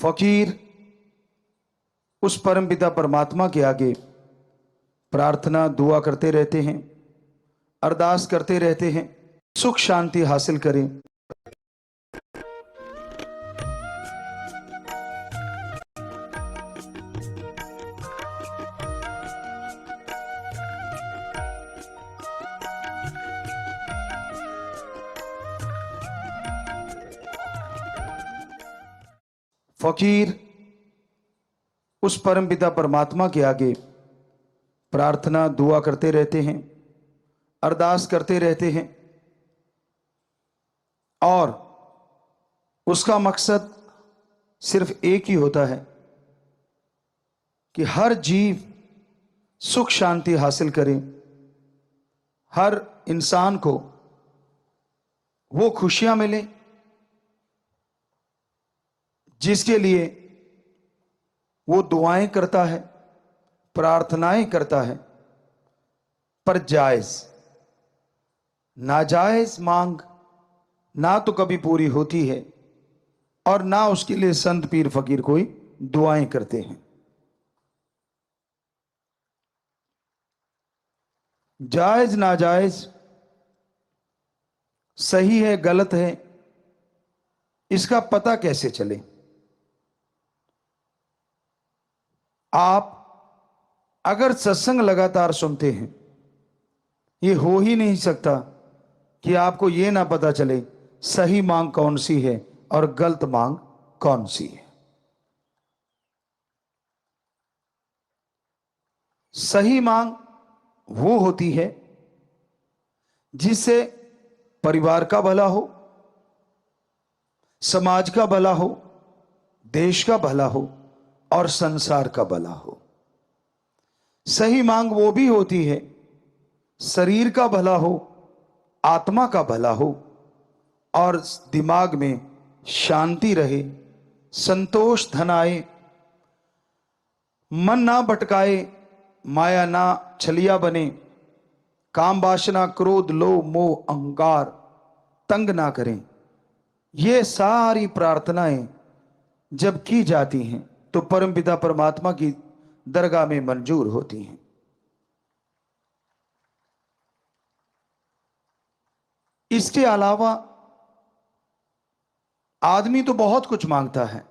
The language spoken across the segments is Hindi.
फकीर उस परमपिता परमात्मा के आगे प्रार्थना दुआ करते रहते हैं, अरदास करते रहते हैं, सुख शांति हासिल करें। फकीर उस परमपिता परमात्मा के आगे प्रार्थना दुआ करते रहते हैं, अरदास करते रहते हैं, और उसका मकसद सिर्फ एक ही होता है कि हर जीव सुख शांति हासिल करे, हर इंसान को वो खुशियां मिले जिसके लिए वो दुआएं करता है, प्रार्थनाएं करता है। पर जायज नाजायज मांग ना तो कभी पूरी होती है और ना उसके लिए संत पीर फकीर कोई दुआएं करते हैं। जायज नाजायज, सही है गलत है, इसका पता कैसे चले? आप अगर सत्संग लगातार सुनते हैं, ये हो ही नहीं सकता कि आपको यह ना पता चले सही मांग कौन सी है और गलत मांग कौन सी है। सही मांग वो होती है जिससे परिवार का भला हो, समाज का भला हो, देश का भला हो और संसार का भला हो। सही मांग वो भी होती है शरीर का भला हो, आत्मा का भला हो और दिमाग में शांति रहे, संतोष धन आए, मन ना भटकाए, माया ना छलिया बने, काम वासना क्रोध लोभ मोह अहंकार तंग ना करें। ये सारी प्रार्थनाएं जब की जाती हैं तो परमपिता परमात्मा की दरगाह में मंजूर होती हैं। इसके अलावा आदमी तो बहुत कुछ मांगता है,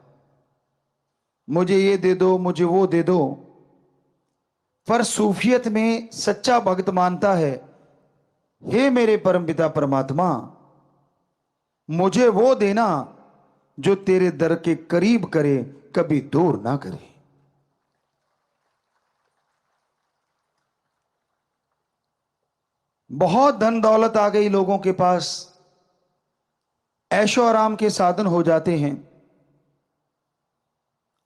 मुझे ये दे दो, मुझे वो दे दो, पर सूफियत में सच्चा भक्त मानता है, हे मेरे परमपिता परमात्मा, मुझे वो देना जो तेरे दर के करीब करे, कभी दूर ना करे। बहुत धन दौलत आ गई लोगों के पास, ऐशो आराम के साधन हो जाते हैं,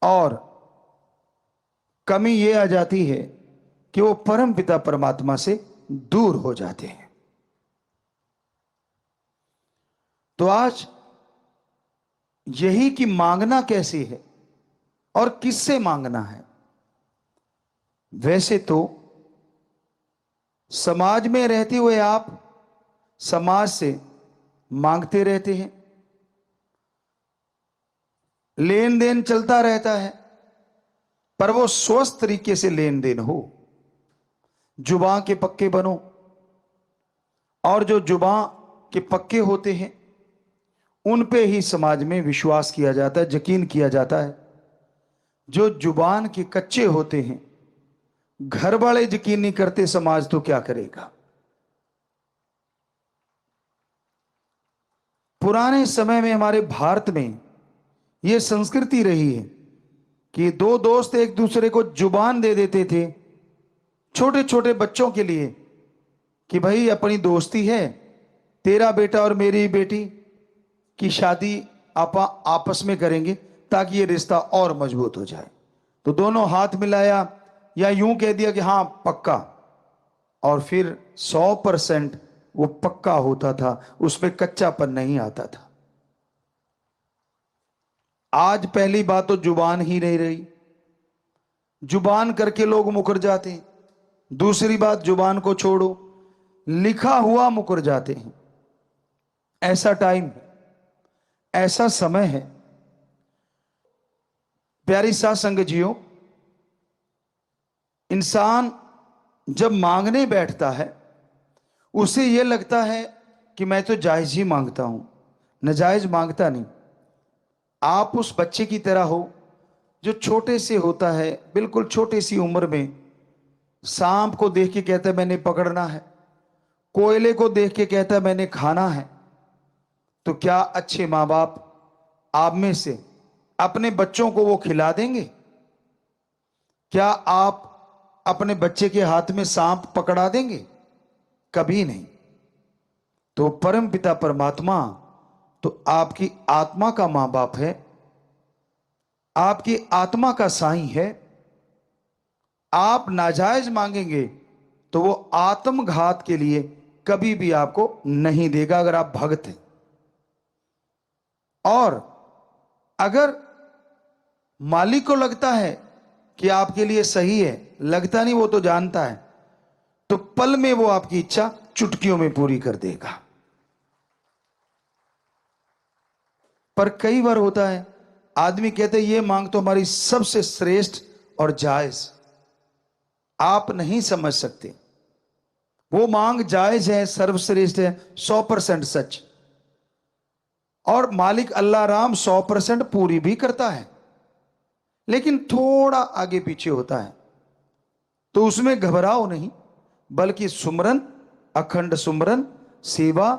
और कमी यह आ जाती है कि वो परम पिता परमात्मा से दूर हो जाते हैं। तो आज यही कि मांगना कैसे है और किससे मांगना है। वैसे तो समाज में रहते हुए आप समाज से मांगते रहते हैं, लेन देन चलता रहता है, पर वो स्वस्थ तरीके से लेन देन हो। जुबान के पक्के बनो, और जो जुबान के पक्के होते हैं उन पे ही समाज में विश्वास किया जाता है, यकीन किया जाता है। जो जुबान के कच्चे होते हैं, घर वाले यकीन नहीं करते, समाज तो क्या करेगा। पुराने समय में हमारे भारत में यह संस्कृति रही है कि दो दोस्त एक दूसरे को जुबान दे देते थे छोटे छोटे बच्चों के लिए कि भाई अपनी दोस्ती है, तेरा बेटा और मेरी बेटी की शादी आपस में करेंगे ताकि ये रिश्ता और मजबूत हो जाए। तो दोनों हाथ मिलाया या यूं कह दिया कि हाँ पक्का, और फिर 100% वो पक्का होता था, उसमें कच्चापन नहीं आता था। आज पहली बात तो जुबान ही नहीं रही, जुबान करके लोग मुकर जाते हैं। दूसरी बात, जुबान को छोड़ो, लिखा हुआ मुकर जाते हैं। ऐसा टाइम, ऐसा समय है प्यारी साध संगत जीओ, इंसान जब मांगने बैठता है उसे यह लगता है कि मैं तो जायज ही मांगता हूं, नाजायज मांगता नहीं। आप उस बच्चे की तरह हो जो छोटे से होता है, बिल्कुल छोटी सी उम्र में सांप को देख के कहता है मैंने पकड़ना है, कोयले को देख के कहता है मैंने खाना है। तो क्या अच्छे माँ बाप आप में से अपने बच्चों को वो खिला देंगे? क्या आप अपने बच्चे के हाथ में सांप पकड़ा देंगे? कभी नहीं। तो परम पिता परमात्मा तो आपकी आत्मा का मां बाप है, आपकी आत्मा का साईं है। आप नाजायज मांगेंगे तो वो आत्मघात के लिए कभी भी आपको नहीं देगा अगर आप भक्त हैं। और अगर मालिक को लगता है कि आपके लिए सही है, लगता नहीं, वो तो जानता है, तो पल में वो आपकी इच्छा चुटकियों में पूरी कर देगा। पर कई बार होता है आदमी कहते ये मांग तो हमारी सबसे श्रेष्ठ और जायज, आप नहीं समझ सकते। वो मांग जायज है, सर्वश्रेष्ठ है, 100% सच, और मालिक अल्लाह राम 100% पूरी भी करता है, लेकिन थोड़ा आगे पीछे होता है। तो उसमें घबराओ नहीं, बल्कि सुमरन, अखंड सुमरन सेवा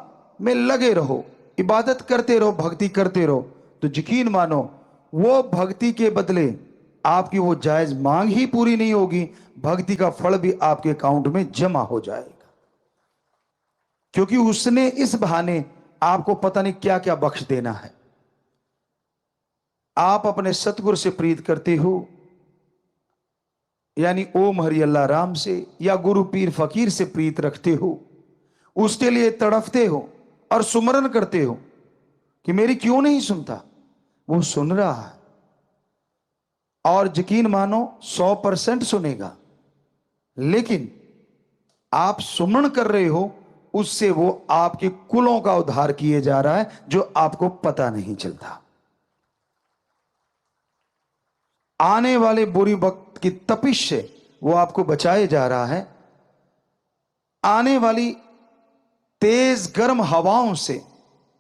में लगे रहो, इबादत करते रहो, भक्ति करते रहो। तो यकीन मानो वो भक्ति के बदले आपकी वो जायज मांग ही पूरी नहीं होगी, भक्ति का फल भी आपके अकाउंट में जमा हो जाएगा, क्योंकि उसने इस बहाने आपको पता नहीं क्या क्या बख्श देना है। आप अपने सतगुरु से प्रीत करते हो, यानी ओम हरि अल्लाह राम से या गुरु पीर फकीर से प्रीत रखते हो, उसके लिए तड़फते हो और सुमरन करते हो कि मेरी क्यों नहीं सुनता। वो सुन रहा है, और यकीन मानो 100% सुनेगा, लेकिन आप सुमन कर रहे हो, उससे वो आपके कुलों का उद्धार किए जा रहा है जो आपको पता नहीं चलता। आने वाले बुरी वक्त की तपिश से वो आपको बचाए जा रहा है, आने वाली तेज गर्म हवाओं से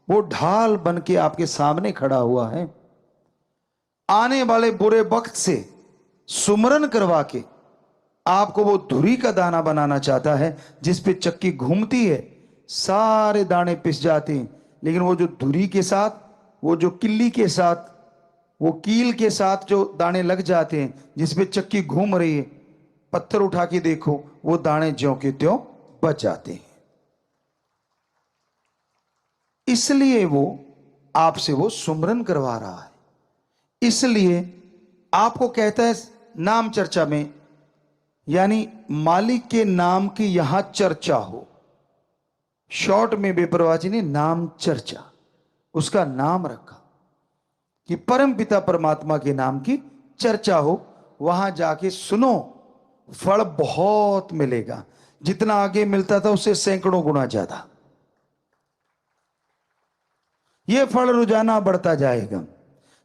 वो ढाल बन के आपके सामने खड़ा हुआ है, आने वाले बुरे वक्त से सुमरन करवा के आपको वो धुरी का दाना बनाना चाहता है, जिस पे चक्की घूमती है, सारे दाने पिस जाते हैं, लेकिन वो जो धुरी के साथ, वो जो किल्ली के साथ, वो कील के साथ जो दाने लग जाते हैं, जिस पे चक्की घूम रही है, पत्थर उठा के देखो, वो दाने ज्यों के त्यों बच जाते हैं। इसलिए वो आपसे वो सुमरन करवा रहा है, इसलिए आपको कहता है नाम चर्चा में, यानी मालिक के नाम की यहां चर्चा हो। शॉर्ट में बेपरवाह जी ने नाम चर्चा उसका नाम रखा कि परम पिता परमात्मा के नाम की चर्चा हो, वहां जाके सुनो, फल बहुत मिलेगा, जितना आगे मिलता था उससे सैकड़ों गुना ज्यादा। यह फल रोजाना बढ़ता जाएगा,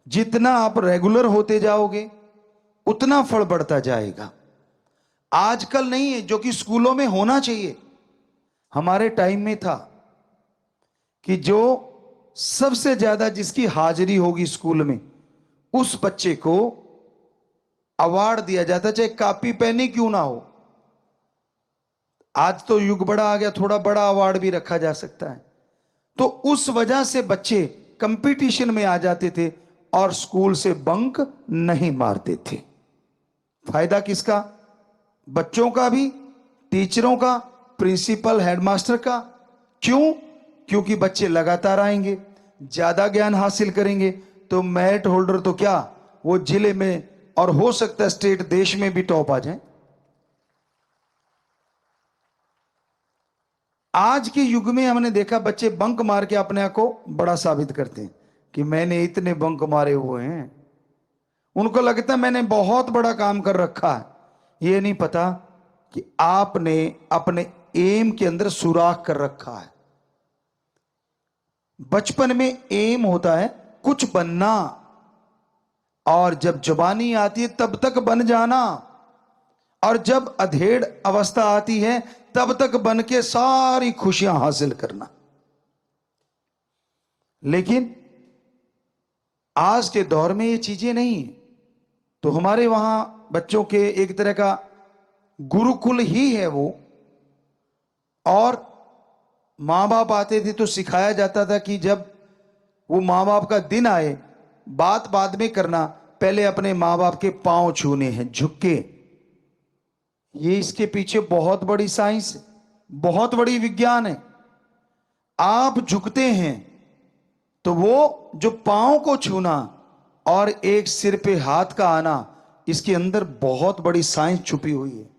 जितना आप रेगुलर होते जाओगे उतना फल बढ़ता जाएगा। आजकल नहीं है जो कि स्कूलों में होना चाहिए, हमारे टाइम में था कि जो सबसे ज्यादा जिसकी हाजिरी होगी स्कूल में, उस बच्चे को अवार्ड दिया जाता, चाहे कॉपी पेन ही क्यों ना हो। आज तो युग बड़ा आ गया, थोड़ा बड़ा अवार्ड भी रखा जा सकता है। तो उस वजह से बच्चे कंपटीशन में आ जाते थे और स्कूल से बंक नहीं मारते थे। फायदा किसका? बच्चों का भी, टीचरों का, प्रिंसिपल, हेडमास्टर का। क्यों? क्योंकि बच्चे लगातार आएंगे, ज्यादा ज्ञान हासिल करेंगे, तो मेरिट होल्डर तो क्या, वो जिले में और हो सकता है स्टेट, देश में भी टॉप आ जाए। आज के युग में हमने देखा बच्चे बंक मार के अपने आप को बड़ा साबित करते हैं कि मैंने इतने बंक मारे हुए हैं। उनको लगता है मैंने बहुत बड़ा काम कर रखा है। ये नहीं पता कि आपने अपने एम के अंदर सुराख कर रखा है। बचपन में एम होता है कुछ बनना, और जब जवानी आती है तब तक बन जाना, और जब अधेड़ अवस्था आती है तब तक बन के सारी खुशियां हासिल करना। लेकिन आज के दौर में ये चीजें नहीं है। तो हमारे वहां बच्चों के एक तरह का गुरुकुल ही है वो, और मां बाप आते थे तो सिखाया जाता था कि जब वो मां बाप का दिन आए, बात बाद में करना, पहले अपने मां बाप के पांव छूने हैं झुक के। ये इसके पीछे बहुत बड़ी साइंस है, बहुत बड़ी विज्ञान है। आप झुकते हैं तो वो जो पांव को छूना और एक सिर पे हाथ का आना, इसके अंदर बहुत बड़ी साइंस छुपी हुई है।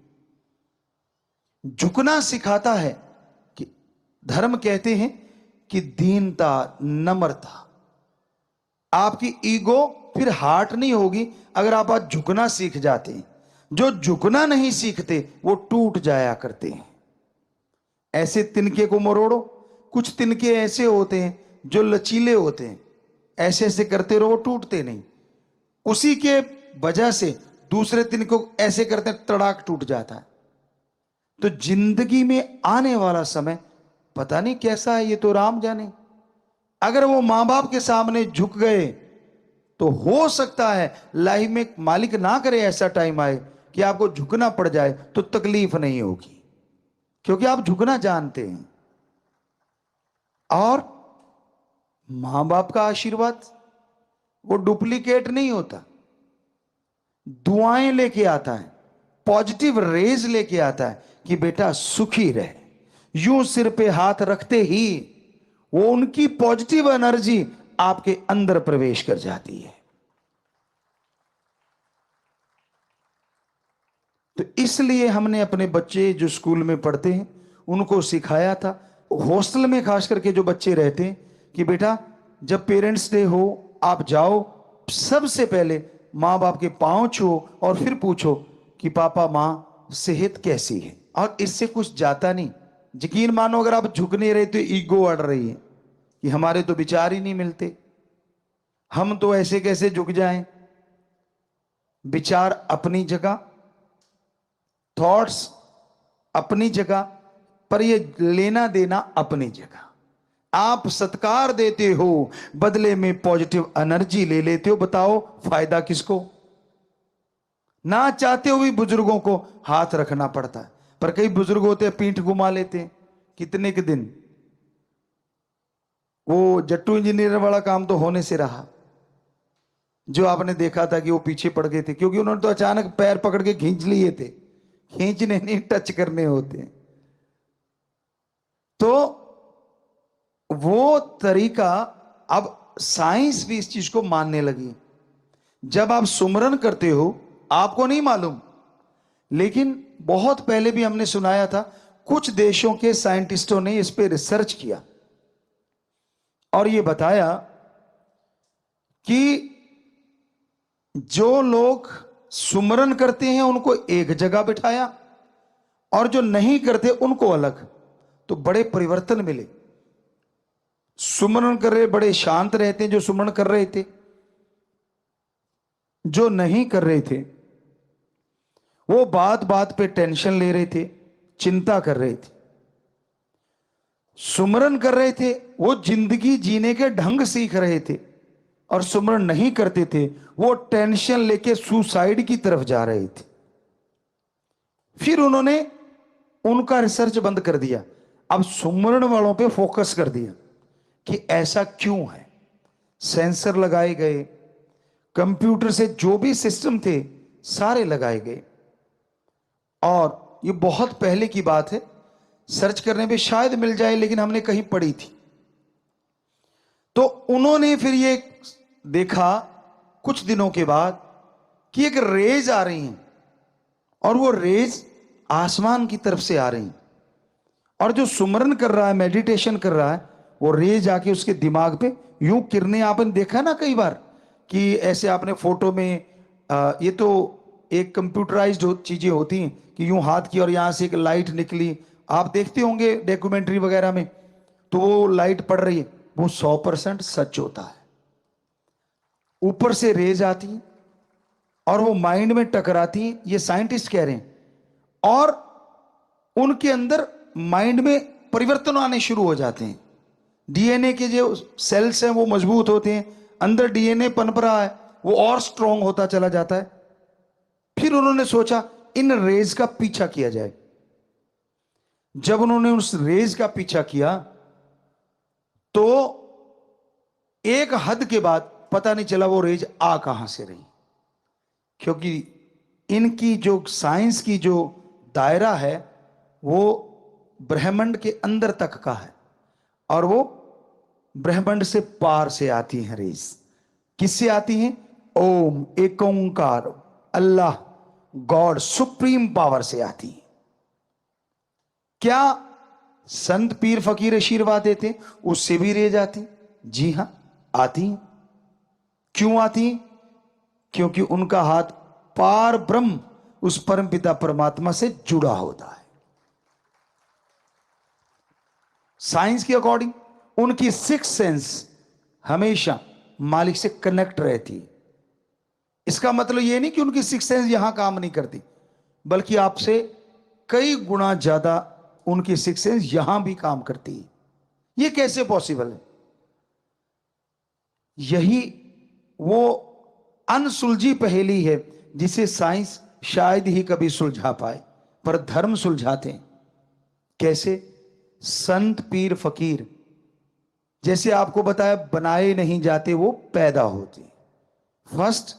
झुकना सिखाता है कि धर्म कहते हैं कि दीनता, नम्रता, आपकी ईगो फिर हार्ट नहीं होगी अगर आप आज झुकना सीख जाते हैं। जो झुकना नहीं सीखते वो टूट जाया करते हैं। ऐसे तिनके को मरोड़ो, कुछ तिनके ऐसे होते हैं जो लचीले होते हैं, ऐसे ऐसे करते रहो टूटते नहीं। उसी के वजह से दूसरे तिनके को ऐसे करते हैं, तड़ाक टूट जाता है। तो जिंदगी में आने वाला समय पता नहीं कैसा है, ये तो राम जाने। अगर वो मां बाप के सामने झुक गए तो हो सकता है लाइफ में मालिक ना करे ऐसा टाइम आए कि आपको झुकना पड़ जाए, तो तकलीफ नहीं होगी क्योंकि आप झुकना जानते हैं। और मां बाप का आशीर्वाद वो डुप्लीकेट नहीं होता, दुआएं लेके आता है, पॉजिटिव रेज लेके आता है कि बेटा सुखी रहे। यूं सिर पे हाथ रखते ही वो उनकी पॉजिटिव एनर्जी आपके अंदर प्रवेश कर जाती है। तो इसलिए हमने अपने बच्चे जो स्कूल में पढ़ते हैं उनको सिखाया था, हॉस्टल में खास करके जो बच्चे रहते हैं, कि बेटा जब पेरेंट्स डे हो आप जाओ, सबसे पहले माँ बाप के पांव छुओ और फिर पूछो कि पापा माँ सेहत कैसी है। और इससे कुछ जाता नहीं। यकीन मानो अगर आप झुक नहीं रहे तो ईगो अड़ रही है कि हमारे तो विचार ही नहीं मिलते, हम तो ऐसे कैसे झुक जाएं। विचार अपनी जगह, थॉट्स अपनी जगह, पर ये लेना देना अपनी जगह। आप सत्कार देते हो, बदले में पॉजिटिव एनर्जी ले लेते हो। बताओ फायदा किसको। ना चाहते हुए बुजुर्गों को हाथ रखना पड़ता है, पर कई बुजुर्ग होते हैं पीठ घुमा लेते हैं कितने के दिन। वो जट्टू इंजीनियर वाला काम तो होने से रहा, जो आपने देखा था कि वो पीछे पड़ गए थे क्योंकि उन्होंने तो अचानक पैर पकड़ के खींच लिए थे। खींचने नहीं, टच करने होते हैं। तो वो तरीका अब साइंस भी इस चीज को मानने लगी। जब आप सुमरन करते हो, आपको नहीं मालूम, लेकिन बहुत पहले भी हमने सुनाया था, कुछ देशों के साइंटिस्टों ने इस पे रिसर्च किया और ये बताया कि जो लोग सुमरन करते हैं उनको एक जगह बिठाया और जो नहीं करते उनको अलग। तो बड़े परिवर्तन मिले। सुमरन कर रहे बड़े शांत रहते हैं जो सुमरन कर रहे थे, जो नहीं कर रहे थे वो बात बात पे टेंशन ले रहे थे, चिंता कर रहे थे। सुमरन कर रहे थे वो जिंदगी जीने के ढंग सीख रहे थे, और सुमरन नहीं करते थे वो टेंशन लेके सुसाइड की तरफ जा रहे थे। फिर उन्होंने उनका रिसर्च बंद कर दिया, अब सुमरन वालों पे फोकस कर दिया कि ऐसा क्यों है। सेंसर लगाए गए, कंप्यूटर से जो भी सिस्टम थे सारे लगाए गए, और ये बहुत पहले की बात है, सर्च करने पे शायद मिल जाए, लेकिन हमने कहीं पढ़ी थी। तो उन्होंने फिर ये देखा कुछ दिनों के बाद कि एक रेज आ रही हैं, और वो रेज आसमान की तरफ से आ रही हैं, और जो सुमरन कर रहा है, मेडिटेशन कर रहा है, वो रेज आके उसके दिमाग पे यूं किरणें, आपने देखा ना कई बार कि ऐसे आपने फोटो में ये तो एक कंप्यूटराइज्ड चीजें होती हैं कि यूं हाथ की और यहां से एक लाइट निकली, आप देखते होंगे डॉक्यूमेंट्री वगैरह में, तो वो लाइट पड़ रही है, वो 100% सच होता है। ऊपर से रेज आती है और वो माइंड में टकराती हैं, ये साइंटिस्ट कह रहे हैं, और उनके अंदर माइंड में परिवर्तन आने शुरू हो जाते हैं। डीएनए के जो सेल्स हैं वो मजबूत होते हैं, अंदर डीएनए पनप रहा है, वो और स्ट्रांग होता चला जाता है। फिर उन्होंने सोचा इन रेज का पीछा किया जाए। जब उन्होंने उस रेज का पीछा किया तो एक हद के बाद पता नहीं चला वो रेज आ कहां से रही, क्योंकि इनकी जो साइंस की जो दायरा है वो ब्रह्मांड के अंदर तक का है, और वो ब्रह्मांड से पार से आती हैं रेज। किससे आती हैं? ओम, एक ओंकार, अल्लाह, गॉड, सुप्रीम पावर से आती है। क्या संत पीर फकीर आशीर्वाद देते उससे भी रेज आती? जी हां, आती हैं। क्यों आती हैं? क्योंकि उनका हाथ पार ब्रह्म उस परमपिता परमात्मा से जुड़ा होता है। साइंस के अकॉर्डिंग उनकी सिक्स सेंस हमेशा मालिक से कनेक्ट रहती है। इसका मतलब यह नहीं कि उनकी सिक्स सेंस यहां काम नहीं करती, बल्कि आपसे कई गुना ज्यादा उनकी सिक्स सेंस यहां भी काम करती है। यह कैसे पॉसिबल है? यही वो अनसुलझी पहेली है जिसे साइंस शायद ही कभी सुलझा पाए, पर धर्म सुलझाते हैं। कैसे? संत पीर फकीर जैसे आपको बताया बनाए नहीं जाते, वो पैदा होते। फर्स्ट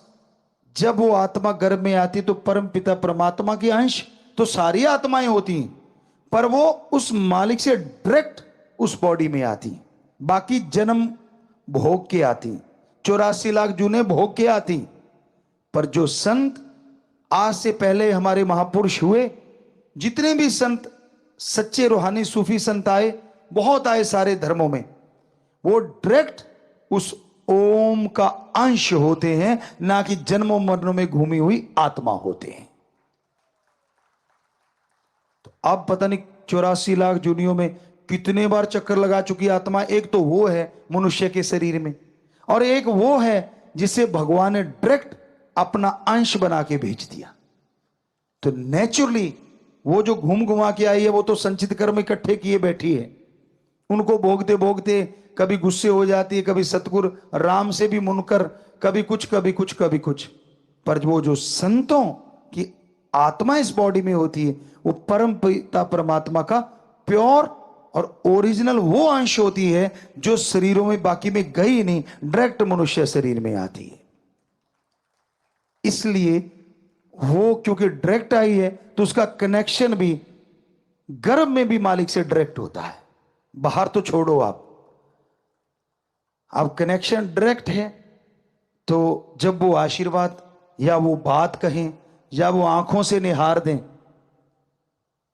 जब वो आत्मा गर्भ में आती तो परम पिता परमात्मा के अंश तो सारी आत्माएं होती हैं, पर वो उस मालिक से डायरेक्ट उस बॉडी में आती। बाकी जन्म भोग के आती, 84 लाख जूने भोग के आती। पर जो संत आज से पहले हमारे महापुरुष हुए, जितने भी संत सच्चे रूहानी सूफी संत आए, बहुत आए सारे धर्मों में, वो डायरेक्ट उस ओम का अंश होते हैं, ना कि जन्मों मरणों में घूमी हुई आत्मा होते हैं। तो अब पता नहीं 84 लाख जूनियों में कितने बार चक्कर लगा चुकी आत्मा। एक तो वो है मनुष्य के शरीर में, और एक वो है जिसे भगवान ने डायरेक्ट अपना अंश बना के भेज दिया। तो नेचुरली वो जो घूम घुमा के आई है, वो तो संचित कर्म इकट्ठे किए बैठी है। उनको भोगते भोगते कभी गुस्से हो जाती है, कभी सतगुरु राम से भी मुनकर, कभी कुछ कभी कुछ कभी कुछ। पर वो जो संतों की आत्मा इस बॉडी में होती है, वो परम पिता परमात्मा का प्योर और ओरिजिनल वो अंश होती है जो शरीरों में बाकी में गई नहीं, डायरेक्ट मनुष्य शरीर में आती है। इसलिए वो क्योंकि डायरेक्ट आई है तो उसका कनेक्शन भी गर्भ में भी मालिक से डायरेक्ट होता है। बाहर तो छोड़ो, आप अब कनेक्शन डायरेक्ट है। तो जब वो आशीर्वाद या वो बात कहें या वो आंखों से निहार दें,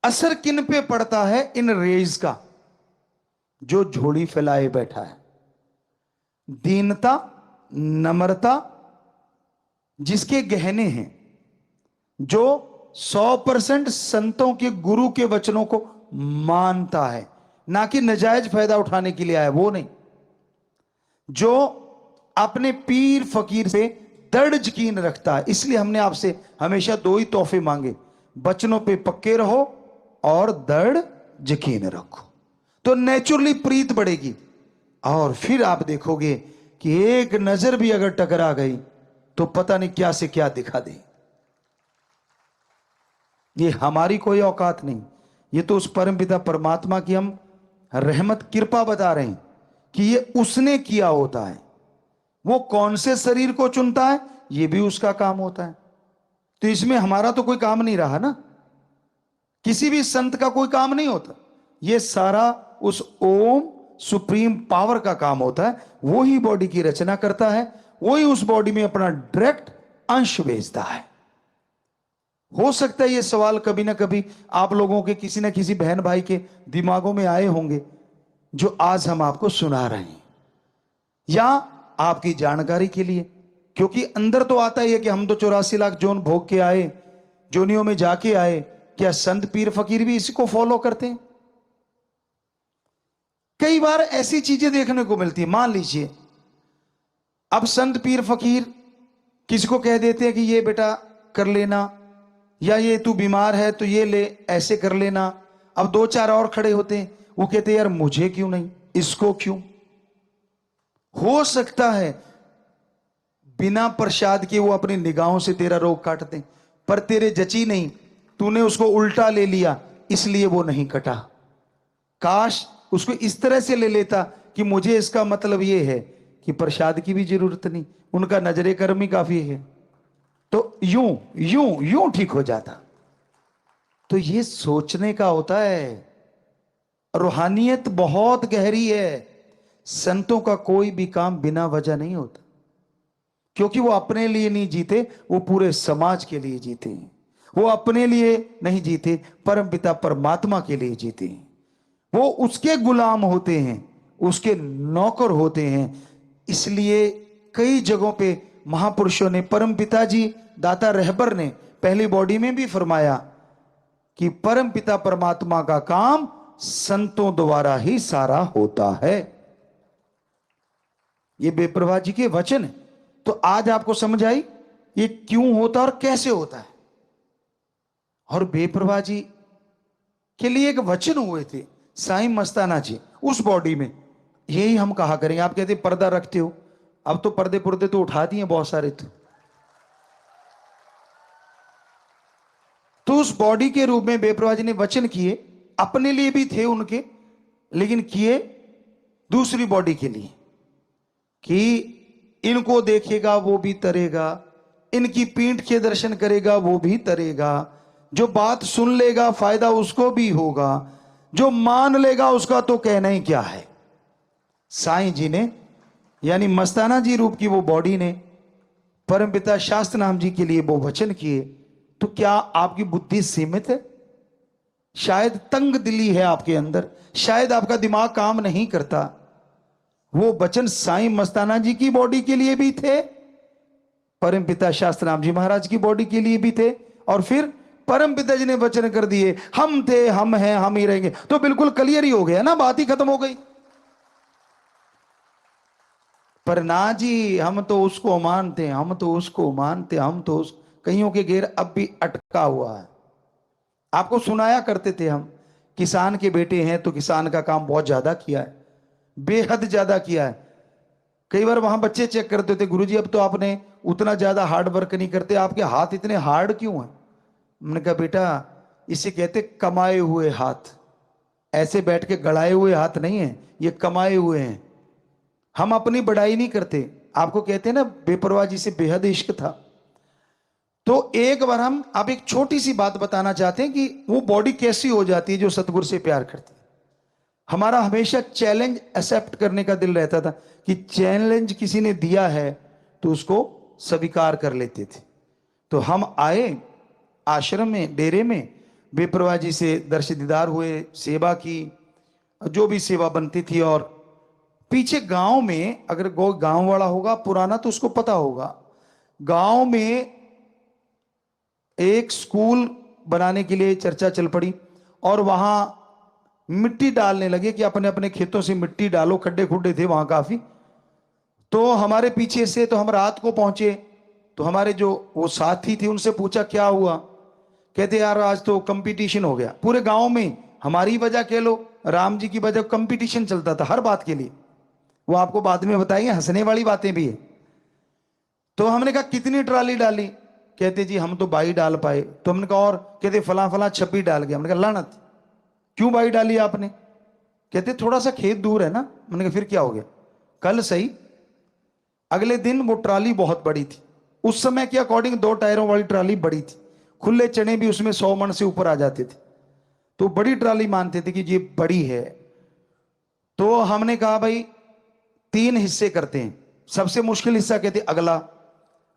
असर किन पे पड़ता है? इन रेज का। जो झोली फैलाए बैठा है, दीनता, नम्रता जिसके गहने हैं, जो 100% संतों के गुरु के वचनों को मानता है, ना कि नजायज फायदा उठाने के लिए आया, वो नहीं। जो अपने पीर फकीर से दृढ़ यकीन रखता है। इसलिए हमने आपसे हमेशा दो ही तोहफे मांगे, वचनों पे पक्के रहो और दृढ़ यकीन रखो, तो नेचुरली प्रीत बढ़ेगी। और फिर आप देखोगे कि एक नजर भी अगर टकरा गई तो पता नहीं क्या से क्या दिखा दे। ये हमारी कोई औकात नहीं, ये तो उस परमपिता परमात्मा की हम रहमत कृपा बता रहे हैं कि ये उसने किया होता है। वो कौन से शरीर को चुनता है, ये भी उसका काम होता है। तो इसमें हमारा तो कोई काम नहीं रहा ना, किसी भी संत का कोई काम नहीं होता। ये सारा उस ओम सुप्रीम पावर का काम होता है। वो ही बॉडी की रचना करता है, वो ही उस बॉडी में अपना डायरेक्ट अंश भेजता है। हो सकता है ये सवाल कभी ना कभी आप लोगों के किसी ना किसी बहन भाई के दिमागों में आए होंगे, जो आज हम आपको सुना रहे हैं, या आपकी जानकारी के लिए। क्योंकि अंदर तो आता ही है कि हम तो 84 लाख जोन भोग के आए, जोनियों में जाके आए। क्या संत पीर फकीर भी इसी को फॉलो करते हैं? कई बार ऐसी चीजें देखने को मिलती है। मान लीजिए अब संत पीर फकीर किसी को कह देते हैं कि ये बेटा कर लेना, या ये तू बीमार है तो ये ले, ऐसे कर लेना। अब दो चार और खड़े होते हैं, वो कहते हैं यार मुझे क्यों नहीं, इसको क्यों। हो सकता है बिना प्रसाद के वो अपनी निगाहों से तेरा रोग काटते, पर तेरे जची नहीं, तूने उसको उल्टा ले लिया इसलिए वो नहीं कटा। काश उसको इस तरह से ले लेता कि मुझे इसका मतलब ये है कि प्रसाद की भी जरूरत नहीं, उनका नजरे कर्म ही काफी है, तो यूं यूं यूं ठीक हो जाता। तो ये सोचने का होता है। रूहानियत बहुत गहरी है। संतों का कोई भी काम बिना वजह नहीं होता, क्योंकि वो अपने लिए नहीं जीते, वो पूरे समाज के लिए जीते हैं। वो अपने लिए नहीं जीते, परम पिता परमात्मा के लिए जीते हैं। वो उसके गुलाम होते हैं, उसके नौकर होते हैं। इसलिए कई जगहों पे महापुरुषों ने, परम पिताजी दाता रहबर ने पहली बॉडी में भी फरमाया कि परम पिता परमात्मा का काम संतों द्वारा ही सारा होता है। ये बेप्रभा जी के वचन है। तो आज आपको समझ आई ये क्यों होता और कैसे होता है। और बेप्रभा जी के लिए एक वचन हुए थे साईं मस्ताना जी उस बॉडी में, यही हम कहा करेंगे। आप कहते पर्दा रखते हो, अब तो पर्दे पुर्दे तो उठा दिए बहुत सारे। तो उस बॉडी के रूप में बेप्रभा जी ने वचन किए, अपने लिए भी थे उनके, लेकिन किए दूसरी बॉडी के लिए कि इनको देखेगा वो भी तरेगा, इनकी पीठ के दर्शन करेगा वो भी तरेगा, जो बात सुन लेगा फायदा उसको भी होगा, जो मान लेगा उसका तो कहना ही क्या है। साईं जी ने यानी मस्ताना जी रूप की वो बॉडी ने परमपिता शास्त्र नाम जी के लिए वो वचन किए। तो क्या आपकी बुद्धि सीमित है? शायद तंग दिली है आपके अंदर, शायद आपका दिमाग काम नहीं करता। वो वचन साईं मस्ताना जी की बॉडी के लिए भी थे, परम पिता शास्त्र नाम जी महाराज की बॉडी के लिए भी थे, और फिर परम पिता जी ने वचन कर दिए हम थे, हम हैं, हम ही रहेंगे। तो बिल्कुल क्लियर ही हो गया ना, बात ही खत्म हो गई। पर ना जी, हम तो उसको मानते, हम तो उसको मानते, हम तो उस कईयों के घेर अब भी अटका हुआ है। आपको सुनाया करते थे हम, किसान के बेटे हैं तो किसान का काम बहुत ज्यादा किया है, बेहद ज्यादा किया है। कई बार वहां बच्चे चेक करते थे, गुरुजी अब तो आपने उतना ज्यादा हार्ड वर्क नहीं करते, आपके हाथ इतने हार्ड क्यों हैं? मैंने कहा बेटा इसे कहते कमाए हुए हाथ, ऐसे बैठ के गड़ाए हुए हाथ नहीं है, ये कमाए हुए हैं। हम अपनी बड़ाई नहीं करते। आपको कहते हैं ना बेपरवाह जी से बेहद इश्क था। तो एक बार हम आप एक छोटी सी बात बताना चाहते हैं कि वो बॉडी कैसी हो जाती है जो सतगुरु से प्यार करती है। हमारा हमेशा चैलेंज एक्सेप्ट करने का दिल रहता था कि चैलेंज किसी ने दिया है तो उसको स्वीकार कर लेते थे। तो हम आए आश्रम में, डेरे में, बेपरवाह जी से दर्श दीदार हुए, सेवा की, जो भी सेवा बनती थी। और पीछे गांव में, अगर गांव वाला होगा पुराना तो उसको पता होगा, गांव में एक स्कूल बनाने के लिए चर्चा चल पड़ी और वहां मिट्टी डालने लगे कि अपने अपने खेतों से मिट्टी डालो, खड्डे खुड्डे थे वहां काफी। तो हमारे पीछे से, तो हम रात को पहुंचे, तो हमारे जो वो साथी थे उनसे पूछा क्या हुआ। कहते यार आज तो कंपटीशन हो गया पूरे गांव में, हमारी वजह कह लो, राम जी की वजह, कंपटीशन चलता था हर बात के लिए। वो आपको बाद में बताएंगे, हंसने वाली बातें भी है। तो हमने कहा कितनी ट्राली डाली? कहते जी हम तो 22 डाल पाए। तो हमने कहा और? कहते फला फला 26 डाल गया। हमने कहा लानत, क्यों 22 डाली आपने? कहते थोड़ा सा खेत दूर है ना। मैंने कहा फिर क्या हो गया, कल सही। अगले दिन वो ट्राली बहुत बड़ी थी, उस समय के अकॉर्डिंग 2 टायरों वाली ट्राली बड़ी थी, खुले चने भी उसमें 100 मन से ऊपर आ जाते थे, तो बड़ी ट्राली मानते थे कि ये बड़ी है। तो हमने कहा भाई 3 हिस्से करते हैं। सबसे मुश्किल हिस्सा कहते अगला,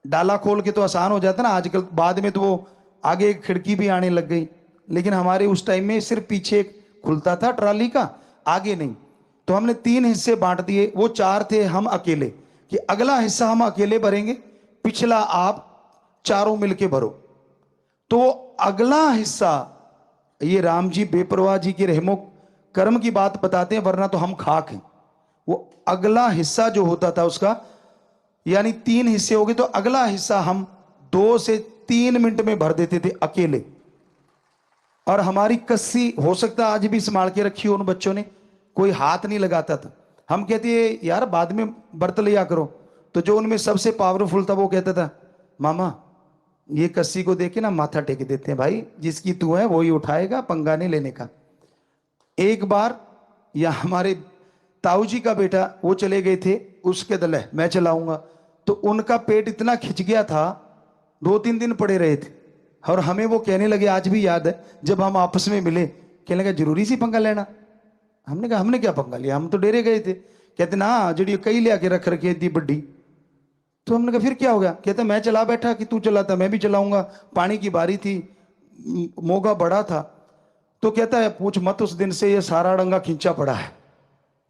डाला खोल के तो आसान हो जाता ना आजकल, बाद में तो वो आगे एक खिड़की भी आने लग गई, लेकिन हमारे उस टाइम में सिर्फ पीछे खुलता था ट्राली का, आगे नहीं। तो हमने 3 हिस्से बांट दिए, वो 4 थे, हम अकेले, कि अगला हिस्सा हम अकेले भरेंगे, पिछला आप चारों मिलके भरो। तो अगला हिस्सा, ये राम जी बेपरवाह जी के रहमो कर्म की बात बताते हैं, वरना तो हम खाक हैं। वो अगला हिस्सा जो होता था उसका, यानी 3 हिस्से हो गए, तो अगला हिस्सा हम 2 से 3 मिनट में भर देते थे अकेले। और हमारी कस्सी हो सकता आज भी संभाल के रखी हो उन बच्चों ने, कोई हाथ नहीं लगाता था। हम कहते यार बाद में बर्त लिया करो, तो जो उनमें सबसे पावरफुल था वो कहता था मामा ये कस्सी को देख के ना माथा टेक देते हैं, भाई जिसकी तू है वो ही उठाएगा, पंगा नहीं लेने का। एक बार या हमारे ताऊ जी का बेटा वो चले गए थे, उसके दल है मैं चलाऊंगा, तो उनका पेट इतना खिंच गया था 2-3 दिन पड़े रहे थे। और हमें वो कहने लगे, आज भी याद है जब हम आपस में मिले, कहने लगा जरूरी सी पंगा लेना। हमने कहा हमने क्या पंगा लिया, हम तो डेरे गए थे। कहते ना जड़ी कई ले आके रख रखी थी बड्डी। तो हमने कहा फिर क्या हो गया, कहते मैं चला बैठा कि तू चलाता, मैं भी चलाऊंगा, पानी की बारी थी, मोगा बड़ा था। तो कहता है पूछ मत, उस दिन से ये सारा डंगा खींचा पड़ा है।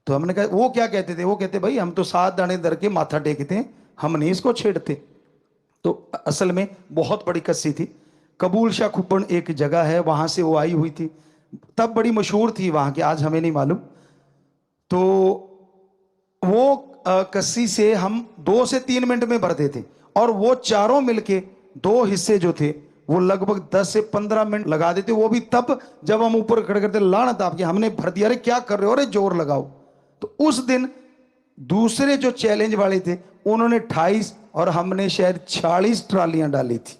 तो हमने कहा वो क्या कहते थे, वो कहते भाई हम तो 7 दाने दर के माथा टेकते हैं, हम नहीं इसको छेड़ते। तो असल में बहुत बड़ी कस्सी थी। कबूल शाह खुपन एक जगह है, वहां से वो आई हुई थी, तब बड़ी मशहूर थी वहां की, आज हमें नहीं मालूम। तो वो कस्सी से हम 2 से 3 मिनट में भरते थे, और वो चारों मिलके 2 हिस्से जो थे वो लगभग 10 से 15 मिनट लगा देते, वो भी तब जब हम ऊपर खड़े करते लानत आपके हमने भर दिया, अरे क्या कर रहे हो, अरे जोर लगाओ। तो उस दिन दूसरे जो चैलेंज वाले थे उन्होंने 28 और हमने शायद 46 ट्रालियां डाली थी।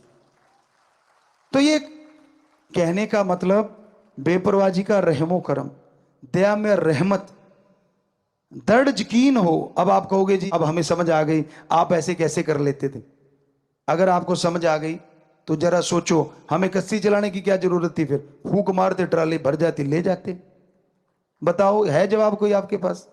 तो ये कहने का मतलब बेपरवाही का रहमो करम, दया में रहमत, दर्द यकीन हो। अब आप कहोगे जी अब हमें समझ आ गई, आप ऐसे कैसे कर लेते थे। अगर आपको समझ आ गई तो जरा सोचो हमें कस्सी चलाने की क्या जरूरत थी, फिर फूंक मारते ट्राली भर जाती ले जाते। बताओ है जवाब कोई आपके पास।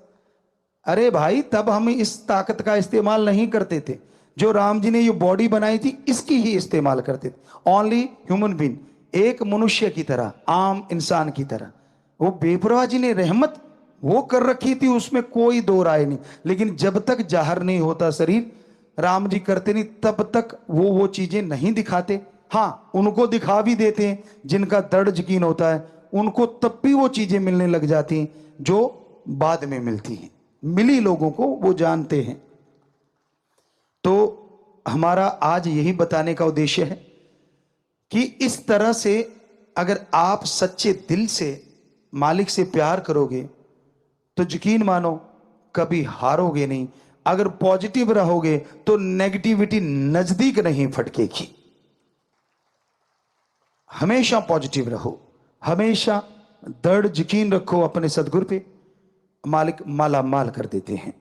अरे भाई तब हम इस ताकत का इस्तेमाल नहीं करते थे, जो राम जी ने ये बॉडी बनाई थी इसकी ही इस्तेमाल करते थे। ओनली ह्यूमन बीइंग, एक मनुष्य की तरह, आम इंसान की तरह। वो बेपरवाह जी ने रहमत वो कर रखी थी, उसमें कोई दो राय नहीं। लेकिन जब तक जाहिर नहीं होता शरीर, राम जी करते नहीं, तब तक वो चीजें नहीं दिखाते। हाँ उनको दिखा भी देते हैं, जिनका दर्द यकीन होता है उनको तब भी वो चीजें मिलने लग जाती हैं जो बाद में मिलती हैं। मिली लोगों को वो जानते हैं। तो हमारा आज यही बताने का उद्देश्य है कि इस तरह से अगर आप सच्चे दिल से मालिक से प्यार करोगे तो यकीन मानो कभी हारोगे नहीं। अगर पॉजिटिव रहोगे तो नेगेटिविटी नजदीक नहीं फटकेगी। हमेशा पॉजिटिव रहो, हमेशा दृढ़ यकीन रखो अपने सदगुरु पे, मालिक माला माल कर देते हैं।